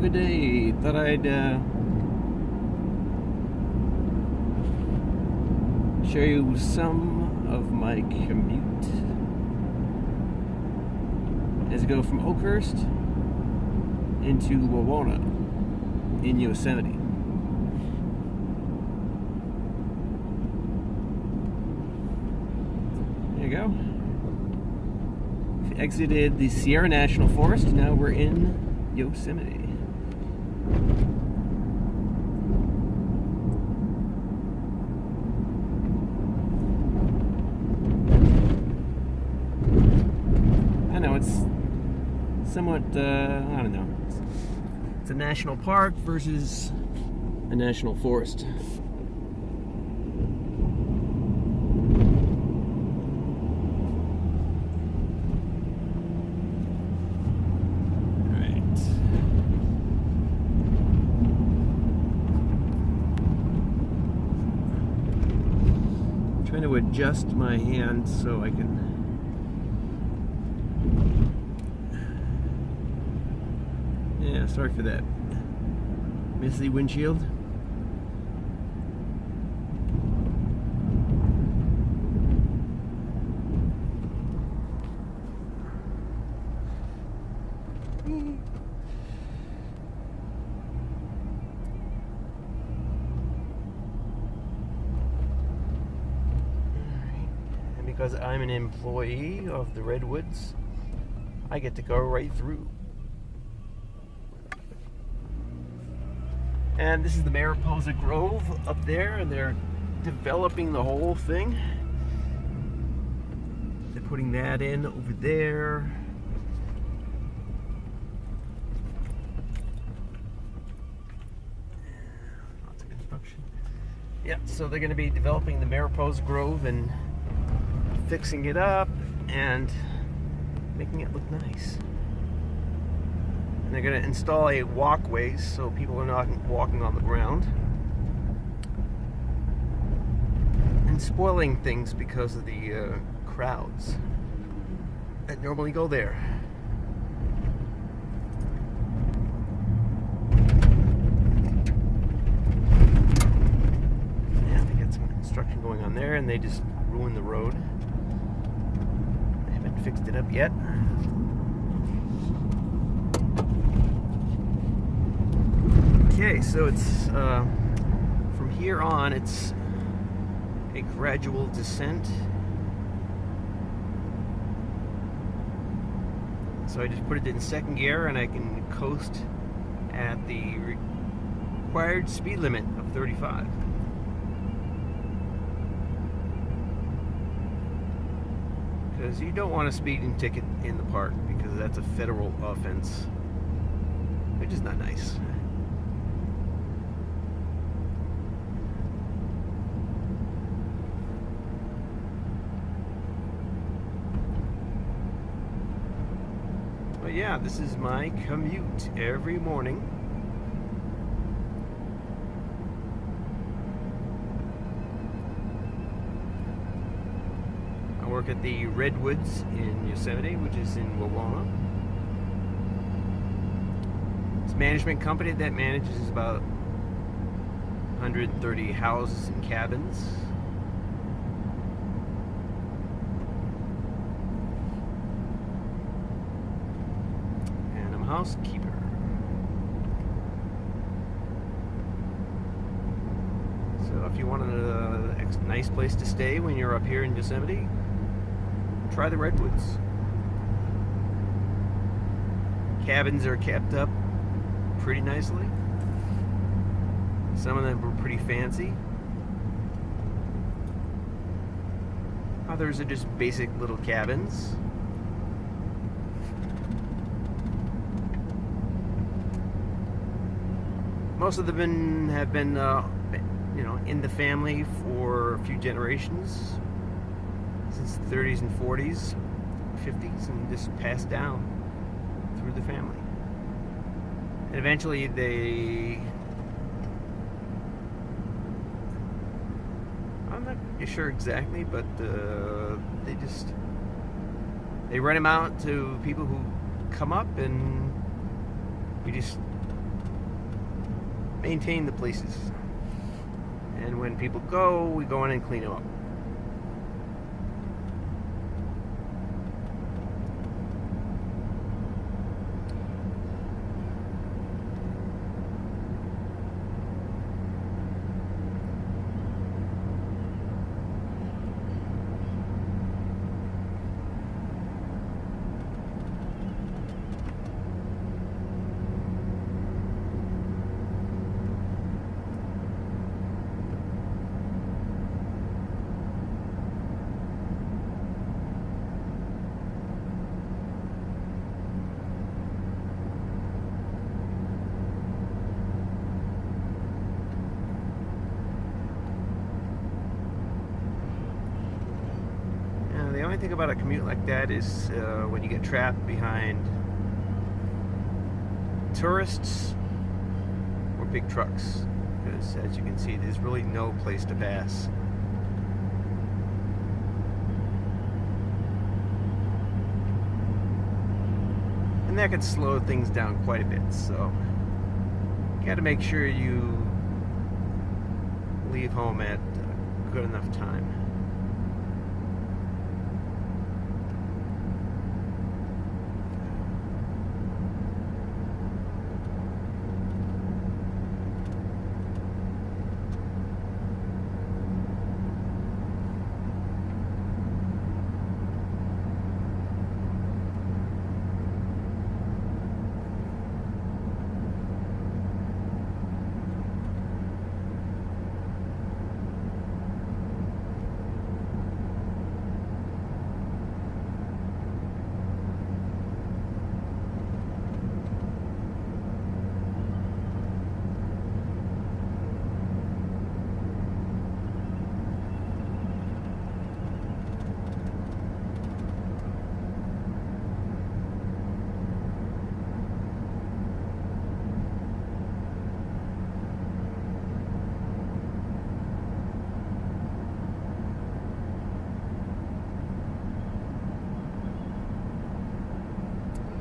good day. Thought I'd show you some of my commute as I go from Oakhurst into Wawona in Yosemite. There you go. We exited the Sierra National Forest. Now we're in Yosemite. I know it's somewhat, I don't know. It's a national park versus a national forest. Trying to adjust my hand so I can sorry for that messy windshield. Because I'm an employee of the Redwoods, I get to go right through. And this is the Mariposa Grove up there, and they're developing the whole thing. They're putting that in over there. Lots of construction. Yeah, so they're going to be developing the Mariposa Grove and fixing it up and making it look nice. And they're going to install a walkway so people are not walking on the ground and spoiling things because of the crowds that normally go there. Yeah, they got some construction going on there and they just ruined the road. Fixed it up yet. Okay, so it's from here on it's a gradual descent. So I just put it in second gear and I can coast at the required speed limit of 35. Because you don't want a speeding ticket in the park because that's a federal offense, which is not nice. But yeah, this is my commute every morning. I work at the Redwoods in Yosemite, which is in Wawona. It's a management company that manages about 130 houses and cabins. And I'm a housekeeper. So if you want a nice place to stay when you're up here in Yosemite, try the Redwoods. Cabins are kept up pretty nicely. Some of them are pretty fancy. Others are just basic little cabins. Most of them have been, in the family for a few generations. Since the 30s and 40s, 50s, and just passed down through the family. And eventually I'm not sure exactly, but they rent them out to people who come up, and we just maintain the places. And when people go, we go in and clean them up. The only thing about a commute like that is when you get trapped behind tourists or big trucks, because as you can see, there's really no place to pass. And that could slow things down quite a bit, so you got to make sure you leave home at good enough time.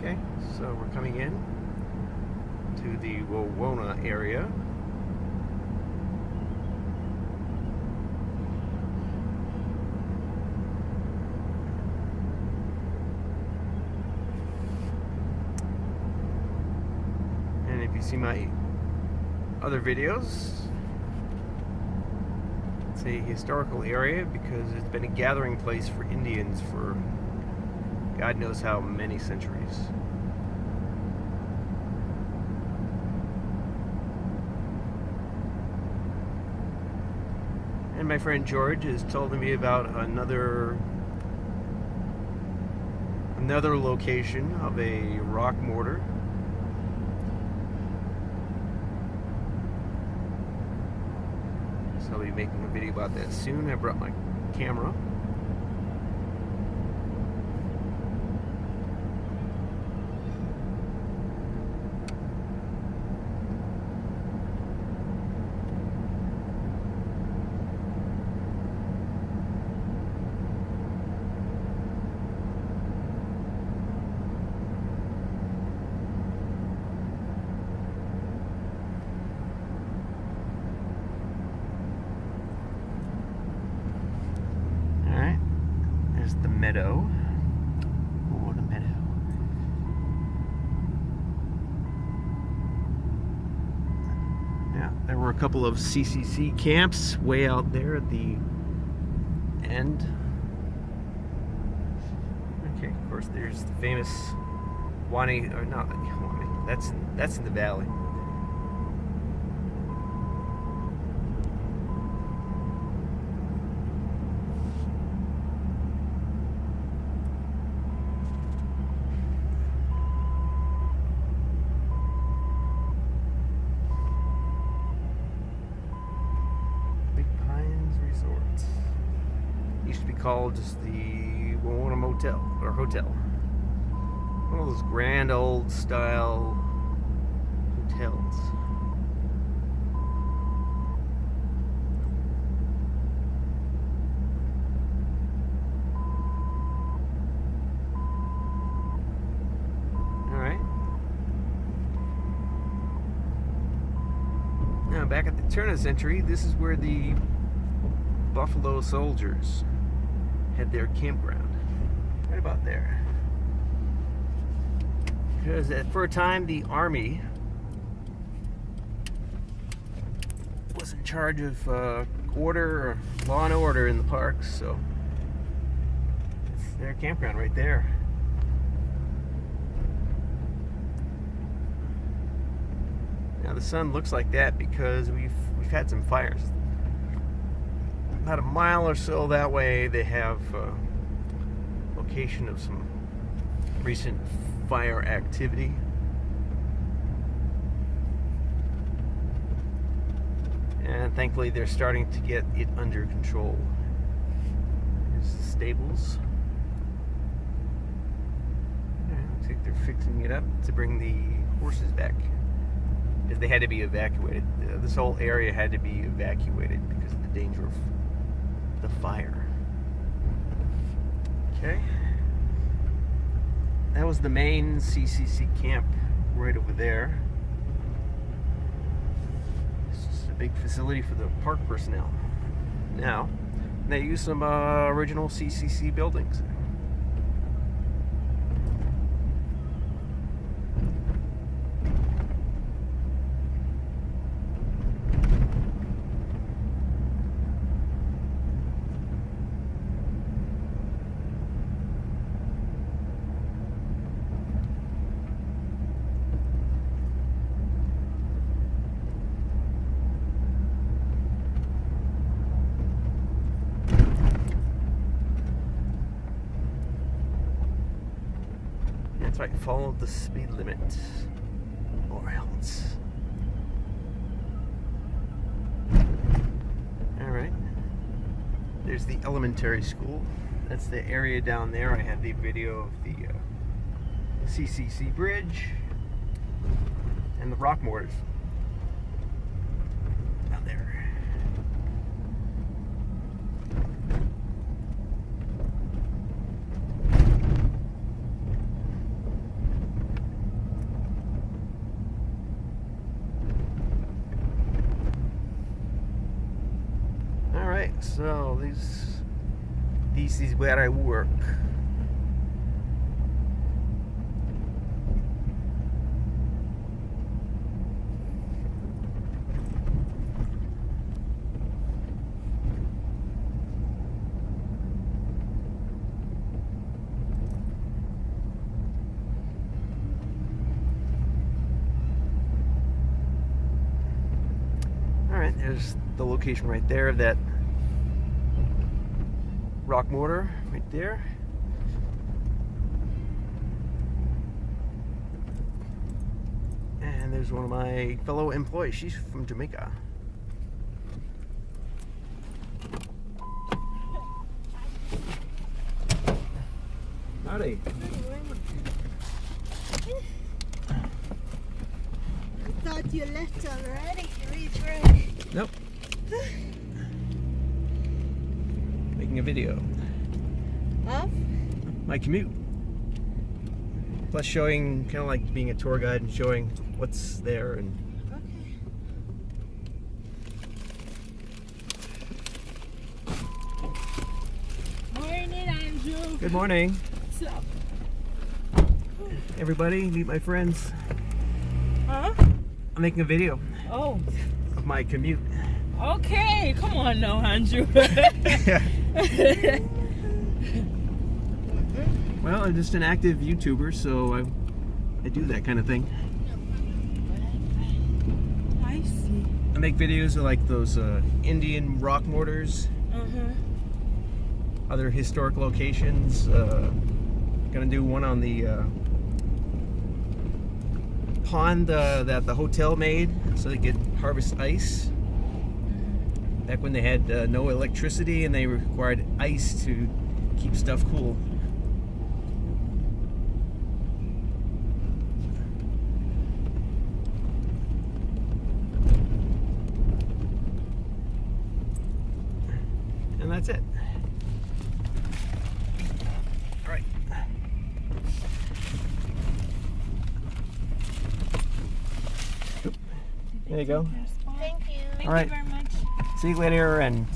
Okay, so we're coming in to the Wawona area. And if you see my other videos, it's a historical area because it's been a gathering place for Indians for God knows how many centuries. And my friend George has told me about another location of a rock mortar. So I'll be making a video about that soon. I brought my camera. The meadow. Oh, the meadow. Yeah, there were a couple of CCC camps way out there at the end. Okay, of course, there's the famous Wani, or not Wani. That's in the valley. Used to be called just the Wawona Motel or Hotel. One of those grand old style hotels. All right. back at the turn of the century, this is where the Buffalo Soldiers had their campground. Right about there. Because for a time, the Army was in charge of order, or law and order in the parks, so it's their campground right there. Now the sun looks like that because we've had some fires. About a mile or so that way, they have location of some recent fire activity. And thankfully they're starting to get it under control. Here's the stables. Looks like they're fixing it up to bring the horses back, because they had to be evacuated. This whole area had to be evacuated because of the danger of the fire. Okay. That was the main CCC camp right over there. It's just a big facility for the park personnel. Now, they use some original CCC buildings. That's right, follow the speed limit, or else. Alright, there's the elementary school. That's the area down there. I have the video of the CCC bridge and the rock mortars down there. So this is where I work. All right, there's the location right there of that rock mortar right there. And there's one of my fellow employees. She's from Jamaica. Howdy. I thought you left already. Reach right. Nope. Making a video Of? my commute, plus showing, kind of like being a tour guide and showing what's there. And okay. Morning, Andrew. good morning, What's up? everybody. Meet my friends. Huh? I'm making a video Oh. of my commute. Okay. Come on now, Andrew. Well, I'm just an active YouTuber, so I do that kind of thing. I see. I make videos of like those Indian rock mortars, other historic locations. Gonna do one on the pond that the hotel made so they could harvest ice. Back when they had no electricity and they required ice to keep stuff cool. And that's it. All right. There you go. Thank you. Thank All right. you very much. See you later, and